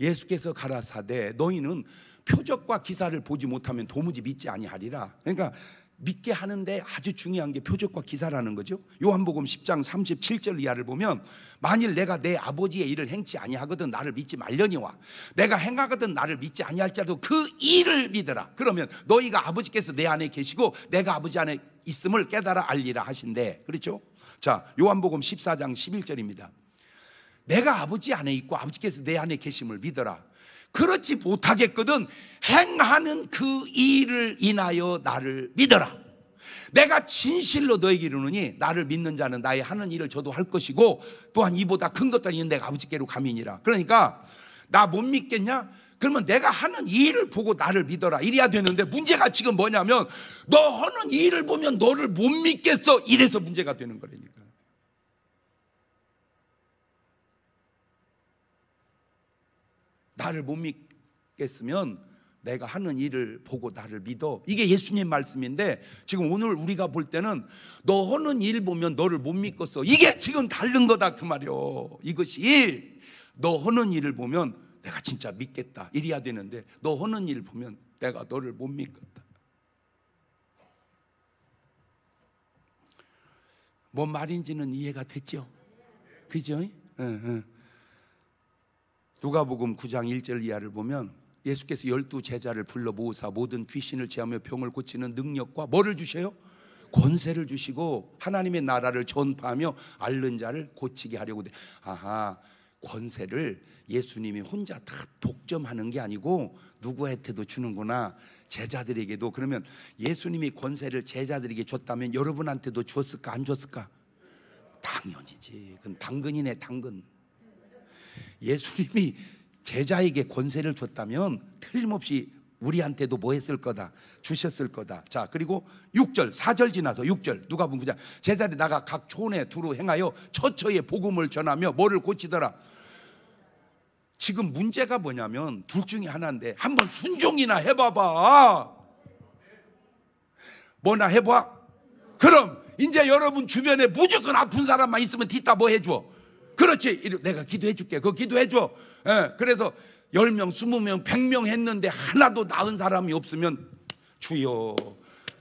예수께서 가라사대 너희는 표적과 기사를 보지 못하면 도무지 믿지 아니하리라. 그러니까 믿게 하는데 아주 중요한 게 표적과 기사라는 거죠. 요한복음 10장 37절 이하를 보면 만일 내가 내 아버지의 일을 행치 아니하거든 나를 믿지 말려니와 내가 행하거든 나를 믿지 아니할지라도 그 일을 믿으라. 그러면 너희가 아버지께서 내 안에 계시고 내가 아버지 안에 있음을 깨달아 알리라 하신대. 그렇죠? 자, 요한복음 14장 11절입니다. 내가 아버지 안에 있고 아버지께서 내 안에 계심을 믿어라. 그렇지 못하겠거든 행하는 그 일을 인하여 나를 믿어라. 내가 진실로 너에게 이르노니 나를 믿는 자는 나의 하는 일을 저도 할 것이고 또한 이보다 큰 것도 아닌 내가 아버지께로 가미니라. 그러니까 나 못 믿겠냐? 그러면 내가 하는 일을 보고 나를 믿어라 이래야 되는데 문제가 지금 뭐냐면 너 하는 일을 보면 너를 못 믿겠어. 이래서 문제가 되는 거라니까. 나를 못 믿겠으면 내가 하는 일을 보고 나를 믿어. 이게 예수님 말씀인데 지금 오늘 우리가 볼 때는 너 하는 일 보면 너를 못 믿겠어. 이게 지금 다른 거다 그 말이요. 이것이 너 하는 일을 보면 내가 진짜 믿겠다 이래야 되는데 너 하는 일을 보면 내가 너를 못 믿겠다. 뭔 말인지는 이해가 됐죠? 그죠? 누가복음 9장 1절 이하를 보면 예수께서 12 제자를 불러 모으사 모든 귀신을 제하며 병을 고치는 능력과 뭐를 주셔요? 권세를 주시고 하나님의 나라를 전파하며 앓는 자를 고치게 하려고 돼. 아하, 권세를 예수님이 혼자 다 독점하는 게 아니고 누구한테도 주는구나. 제자들에게도. 그러면 예수님이 권세를 제자들에게 줬다면 여러분한테도 줬을까 안 줬을까? 당연이지. 그건 당근이네, 당근. 예수님이 제자에게 권세를 줬다면 틀림없이 우리한테도 뭐 했을 거다? 주셨을 거다. 자, 그리고 6절, 4절 지나서 6절 누가복음 9장 제자들이 나가 각 촌에 두루 행하여 처처에 복음을 전하며 뭐를 고치더라? 지금 문제가 뭐냐면 둘 중에 하나인데 한번 순종이나 해봐봐. 뭐나 해봐? 그럼 이제 여러분 주변에 무조건 아픈 사람만 있으면 뒤따 뭐 해줘? 그렇지, 내가 기도해 줄게. 그거 기도해 줘. 그래서 10명, 20명, 100명 했는데 하나도 나은 사람이 없으면 주여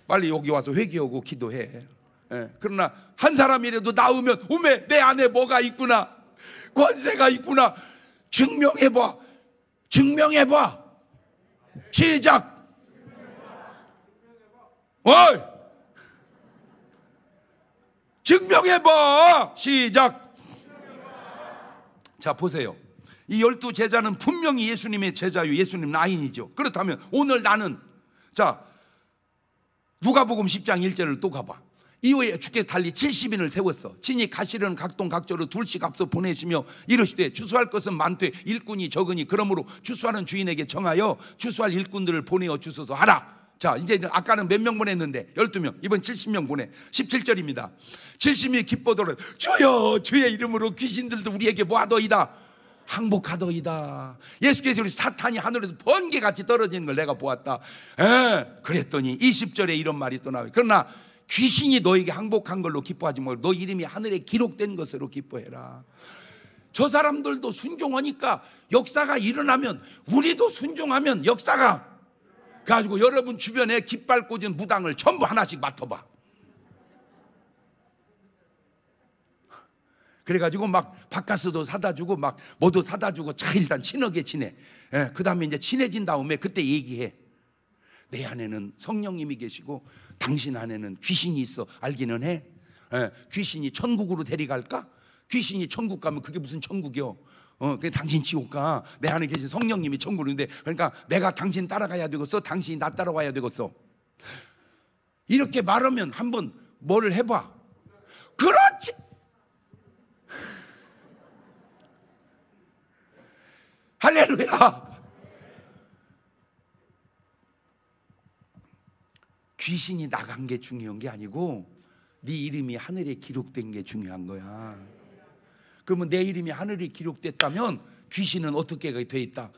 빨리 여기 와서 회개하고 기도해. 그러나 한 사람이라도 나으면 오메 내 안에 뭐가 있구나, 권세가 있구나. 증명해봐. 증명해봐. 시작. 어이, 증명해봐. 시작. 자, 보세요. 이 12 제자는 분명히 예수님의 제자요, 예수님 라인이죠. 그렇다면 오늘 나는, 자, 누가복음 10장 1절을 또 가봐. 이후에 주께서 달리 70인을 세웠어. 친히 가시려는 각동 각조로 둘씩 앞서 보내시며 이르시되 주수할 것은 많되 일꾼이 적으니 그러므로 주수하는 주인에게 정하여 주수할 일꾼들을 보내어 주소서 하라. 자, 이제 아까는 몇 명 보냈는데 12명, 이번 70명 보내. 17절입니다. 70이 기뻐더라. 주여 주의 이름으로 귀신들도 우리에게 모아더이다. 항복하더이다. 예수께서 우리 사탄이 하늘에서 번개같이 떨어지는 걸 내가 보았다. 그랬더니 20절에 이런 말이 또 나와요. 그러나 귀신이 너에게 항복한 걸로 기뻐하지 말고 너 이름이 하늘에 기록된 것으로 기뻐해라. 저 사람들도 순종하니까 역사가 일어나면 우리도 순종하면 역사가 가지고 여러분 주변에 깃발 꽂은 무당을 전부 하나씩 맡아봐. 그래가지고 막 바카스도 사다 주고 막 뭐도 사다 주고 자 일단 친하게 지내. 그 다음에 이제 친해진 다음에 그때 얘기해. 내 안에는 성령님이 계시고 당신 안에는 귀신이 있어. 알기는 해. 귀신이 천국으로 데려갈까? 귀신이 천국 가면 그게 무슨 천국이요? 그게 당신 지옥 가. 내 안에 계신 성령님이 천국으로 있는데, 그러니까 내가 당신 따라가야 되겠어? 당신이 나 따라와야 되겠어? 이렇게 말하면 한번 뭐를 해봐. 그렇지. 할렐루야. 귀신이 나간 게 중요한 게 아니고 네 이름이 하늘에 기록된 게 중요한 거야. 그러면 내 이름이 하늘에 기록됐다면 귀신은 어떻게 돼 있다?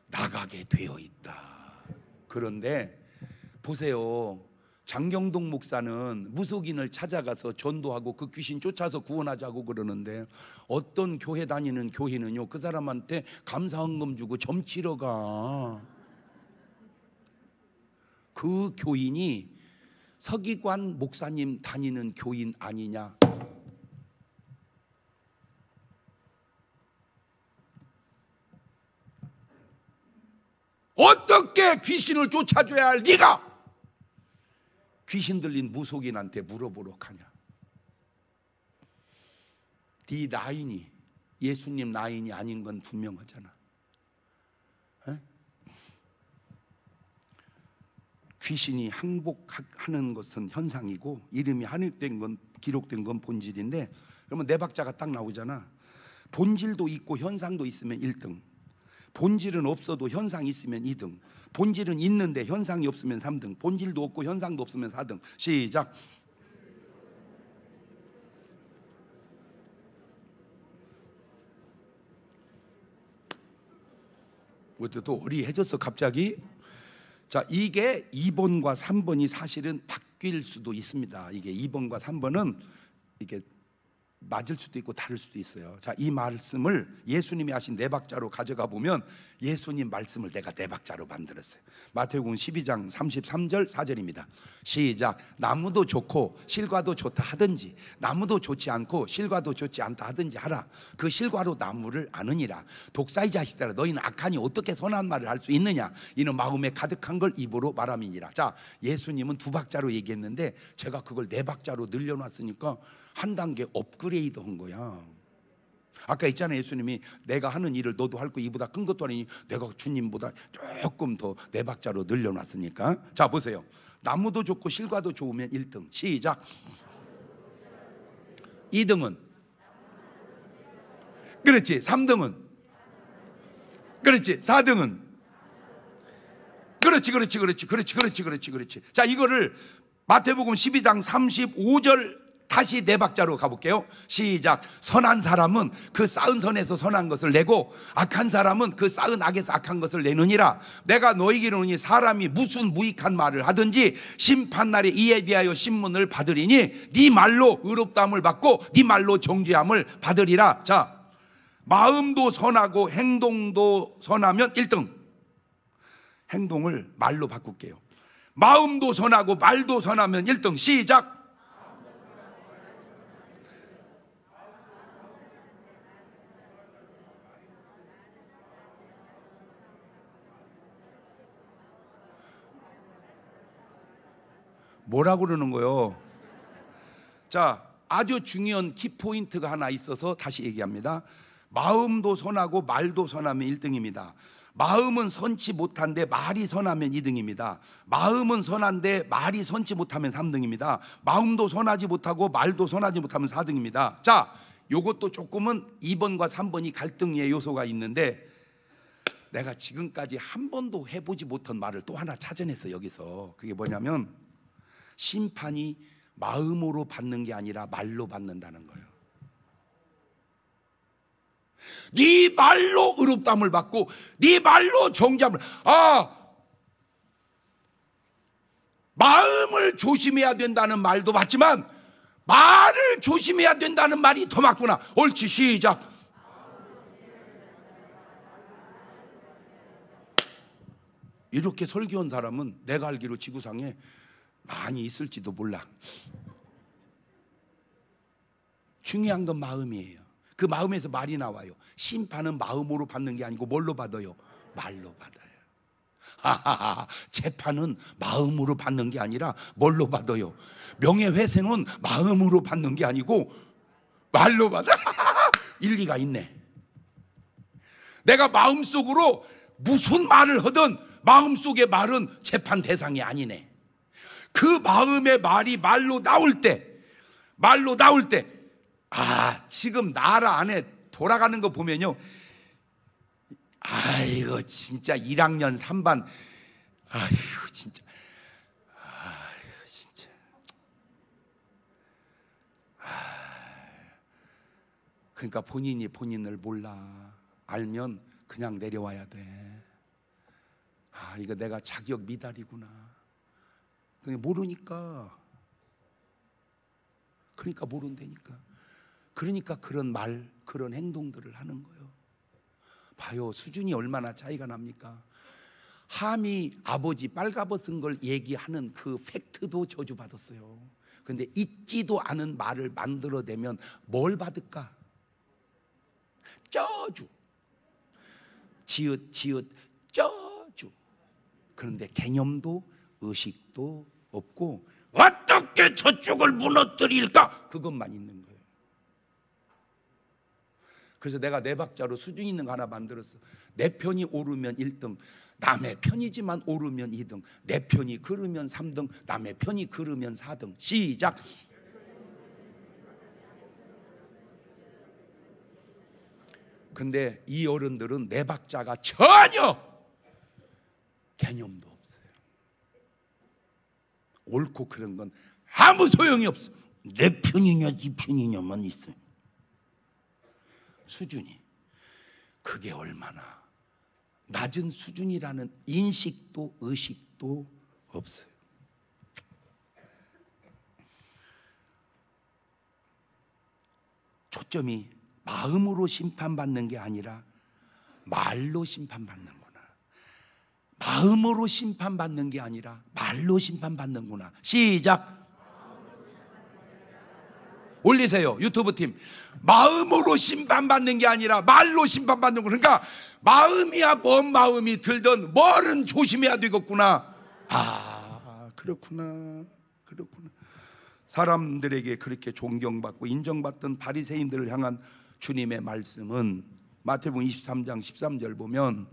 나가게 되어 있다. 그런데 보세요. 장경동 목사는 무속인을 찾아가서 전도하고 그 귀신 쫓아서 구원하자고 그러는데 어떤 교회 다니는 교인은요, 그 사람한테 감사헌금 주고 점치러 가. 그 교인이 서기관 목사님 다니는 교인 아니냐? 어떻게 귀신을 쫓아줘야 할 네가 귀신 들린 무속인한테 물어보러 가냐? 네 라인이 예수님 라인이 아닌 건 분명하잖아. 귀신이 항복하는 것은 현상이고 이름이 한획된 건, 기록된 건 본질인데, 그러면 네 박자가 딱 나오잖아. 본질도 있고 현상도 있으면 1등, 본질은 없어도 현상이 있으면 2등, 본질은 있는데 현상이 없으면 3등, 본질도 없고 현상도 없으면 4등. 시작. 또 어리해졌어 갑자기. 자, 이게 2번과 3번이 사실은 바뀔 수도 있습니다. 이게 2번과 3번은 이게 맞을 수도 있고 다를 수도 있어요. 자, 이 말씀을 예수님이 하신 네 박자로 가져가 보면 예수님 말씀을 내가 네 박자로 만들었어요. 마태복음 12장 33절 4절입니다. 시작. 나무도 좋고 실과도 좋다 하든지 나무도 좋지 않고 실과도 좋지 않다 하든지 하라. 그 실과로 나무를 아느니라. 독사의 자식들아, 너희는 악하니 어떻게 선한 말을 할 수 있느냐? 이는 마음에 가득한 걸 입으로 말함이니라. 자, 예수님은 두 박자로 얘기했는데 제가 그걸 네 박자로 늘려놨으니까 한 단계 업그레이드 한 거야. 아까 있잖아요. 예수님이 내가 하는 일을 너도 할 거 이보다 큰 것도 아니니 내가 주님보다 조금 더 네 박자로 늘려놨으니까. 자, 보세요. 나무도 좋고 실과도 좋으면 1등. 시작. 2등은? 그렇지. 3등은? 그렇지. 4등은? 그렇지. 자, 이거를 마태복음 12장 35절 다시 네 박자로 가볼게요. 시작. 선한 사람은 그 쌓은 선에서 선한 것을 내고 악한 사람은 그 쌓은 악에서 악한 것을 내느니라. 내가 너희에게 이르노니 사람이 무슨 무익한 말을 하든지 심판날에 이에 대하여 신문을 받으리니 네 말로 의롭다함을 받고 네 말로 정죄함을 받으리라. 자, 마음도 선하고 행동도 선하면 1등. 행동을 말로 바꿀게요. 마음도 선하고 말도 선하면 1등. 시작. 뭐라고 그러는 거요? 자, 아주 중요한 키포인트가 하나 있어서 다시 얘기합니다. 마음도 선하고 말도 선하면 1등입니다. 마음은 선치 못한데 말이 선하면 2등입니다. 마음은 선한데 말이 선치 못하면 3등입니다. 마음도 선하지 못하고 말도 선하지 못하면 4등입니다. 자, 요것도 조금은 2번과 3번이 갈등의 요소가 있는데 내가 지금까지 한 번도 해보지 못한 말을 또 하나 찾아냈어. 여기서 그게 뭐냐면 심판이 마음으로 받는 게 아니라 말로 받는다는 거예요. 네 말로 의롭다함을 받고 네 말로 정죄함을. 마음을 조심해야 된다는 말도 맞지만 말을 조심해야 된다는 말이 더 맞구나. 옳지. 시작. 이렇게 설교한 사람은 내가 알기로 지구상에 많이 있을지도 몰라. 중요한 건 마음이에요. 그 마음에서 말이 나와요. 심판은 마음으로 받는 게 아니고 뭘로 받아요? 말로 받아요. 하하하. 재판은 마음으로 받는 게 아니라 뭘로 받아요? 명예회생은 마음으로 받는 게 아니고 말로 받아. 일리가 있네. 내가 마음속으로 무슨 말을 하든 마음속의 말은 재판 대상이 아니네. 그 마음의 말이 말로 나올 때 지금 나라 안에 돌아가는 거 보면요, 아이고 진짜 1학년 3반 아이고 진짜 그러니까 본인이 본인을 몰라. 알면 그냥 내려와야 돼. 이거 내가 자격 미달이구나. 모르니까. 그러니까 모른다니까. 그러니까 그런 말, 그런 행동들을 하는 거예요. 봐요, 수준이 얼마나 차이가 납니까? 함이 아버지 빨가벗은 걸 얘기하는 그 팩트도 저주받았어요. 그런데 있지도 않은 말을 만들어내면 뭘 받을까? 저주. 지읒 저주. 그런데 개념도 의식도 없고 어떻게 저쪽을 무너뜨릴까? 그것만 있는 거예요. 그래서 내가 네 박자로 수준 있는 거 하나 만들었어. 내 편이 오르면 1등, 남의 편이지만 오르면 2등, 내 편이 그르면 3등, 남의 편이 그르면 4등. 시작. 근데 이 어른들은 네 박자가 전혀 개념도 없어요. 옳고 그런 건 아무 소용이 없어. 내 편이냐 네 편이냐만 있어요. 수준이 그게 얼마나 낮은 수준이라는 인식도 의식도 없어요. 초점이 마음으로 심판받는 게 아니라 말로 심판받는구나. 마음으로 심판받는 게 아니라 말로 심판받는구나. 시작. 올리세요, 유튜브 팀. 마음으로 심판받는 게 아니라 말로 심판받는구나. 그러니까 마음이야 뭔 마음이 들든 뭐는 조심해야 되겠구나. 아, 그렇구나. 사람들에게 그렇게 존경받고 인정받던 바리새인들을 향한 주님의 말씀은 마태복음 23장 13절 보면,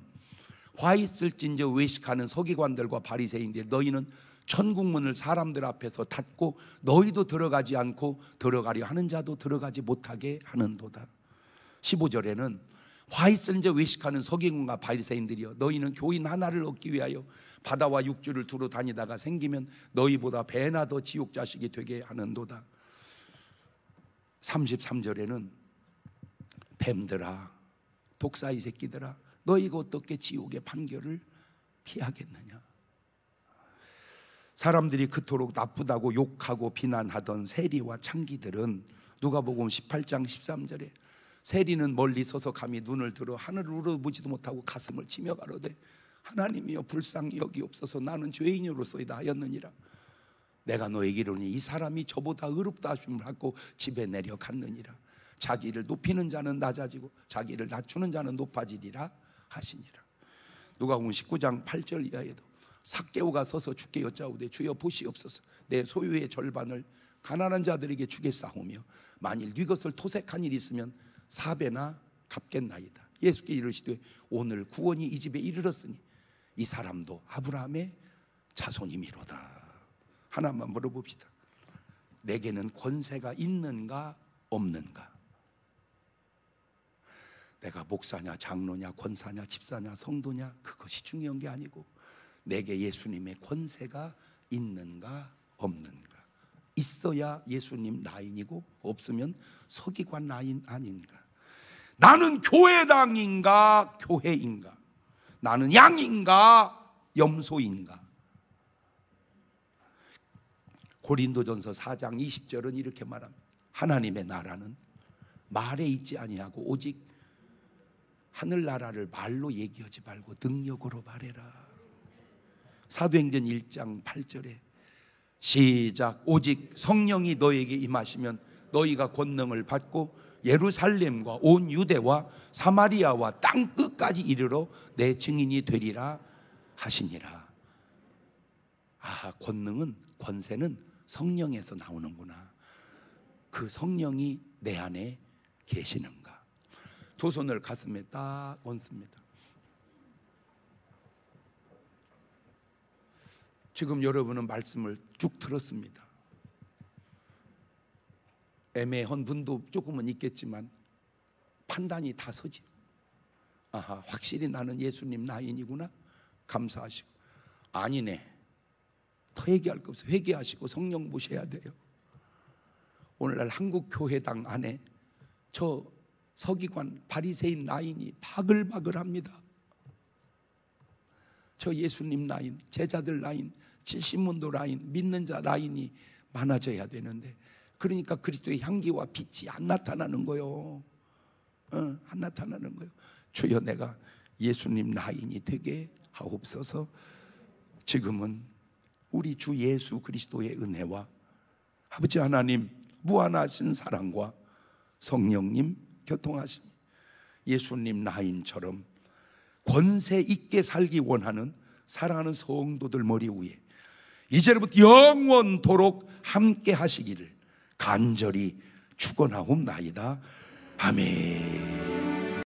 화 있을진저 외식하는 서기관들과 바리새인들, 너희는 천국문을 사람들 앞에서 닫고 너희도 들어가지 않고 들어가려 하는 자도 들어가지 못하게 하는도다. 15절에는 화 있을진저 외식하는 서기관과 바리새인들이여, 너희는 교인 하나를 얻기 위하여 바다와 육지를 두루 다니다가 생기면 너희보다 배나 더 지옥 자식이 되게 하는도다. 33절에는 뱀들아, 독사이 새끼들아, 너희가 어떻게 지옥의 판결을 피하겠느냐. 사람들이 그토록 나쁘다고 욕하고 비난하던 세리와 창기들은 누가복음 18장 13절에 세리는 멀리 서서 감히 눈을 들어 하늘을 우러보지도 못하고 가슴을 치며 가로되 하나님이여 불쌍히 여기옵소서, 나는 죄인으로소이다 하였느니라. 내가 너에게 이르노니 이 사람이 저보다 의롭다 하심을 받고 집에 내려갔느니라. 자기를 높이는 자는 낮아지고 자기를 낮추는 자는 높아지리라 하시니라. 누가복음 19장 8절 이하에도 삭개오가 서서 주께 여짜오되 주여 보시옵소서, 내 소유의 절반을 가난한 자들에게 주겠사오며 만일 네 것을 토색한 일이 있으면 4배나 갚겠나이다. 예수께 이르시되 오늘 구원이 이 집에 이르렀으니 이 사람도 아브라함의 자손이미로다. 하나만 물어봅시다. 내게는 권세가 있는가 없는가? 내가 목사냐 장로냐 권사냐 집사냐 성도냐 그것이 중요한 게 아니고 내게 예수님의 권세가 있는가 없는가. 있어야 예수님 라인이고 없으면 서기관 라인 아닌가. 나는 교회당인가 교회인가? 나는 양인가 염소인가? 고린도전서 4장 20절은 이렇게 말합니다. 하나님의 나라는 말에 있지 아니하고 오직 하늘나라를 말로 얘기하지 말고 능력으로 말해라. 사도행전 1장 8절에 시작. 오직 성령이 너에게 임하시면 너희가 권능을 받고 예루살렘과 온 유대와 사마리아와 땅 끝까지 이르러 내 증인이 되리라 하시니라. 아, 권능은 권세는 성령에서 나오는구나. 그 성령이 내 안에 계시는가? 두 손을 가슴에 딱 얹습니다. 지금 여러분은 말씀을 쭉 들었습니다. 애매한 분도 조금은 있겠지만 판단이 다 서지. 아하, 확실히 나는 예수님 라인이구나. 감사하시고, 아니네, 더 얘기할 거 없어요. 회개하시고 성령 모셔야 돼요. 오늘날 한국교회당 안에 저 서기관 바리새인 라인이 바글바글합니다. 저 예수님 라인, 제자들 라인, 칠신문도 라인, 믿는 자 라인이 많아져야 되는데, 그러니까 그리스도의 향기와 빛이 안 나타나는 거요. 안 나타나는 거요. 주여, 내가 예수님 라인이 되게 하옵소서. 지금은 우리 주 예수 그리스도의 은혜와 아버지 하나님 무한하신 사랑과 성령님 교통하심, 예수님 라인처럼 권세 있게 살기 원하는 사랑하는 성도들 머리 위에 이제부터 영원토록 함께 하시기를 간절히 축원하옵나이다. 아멘.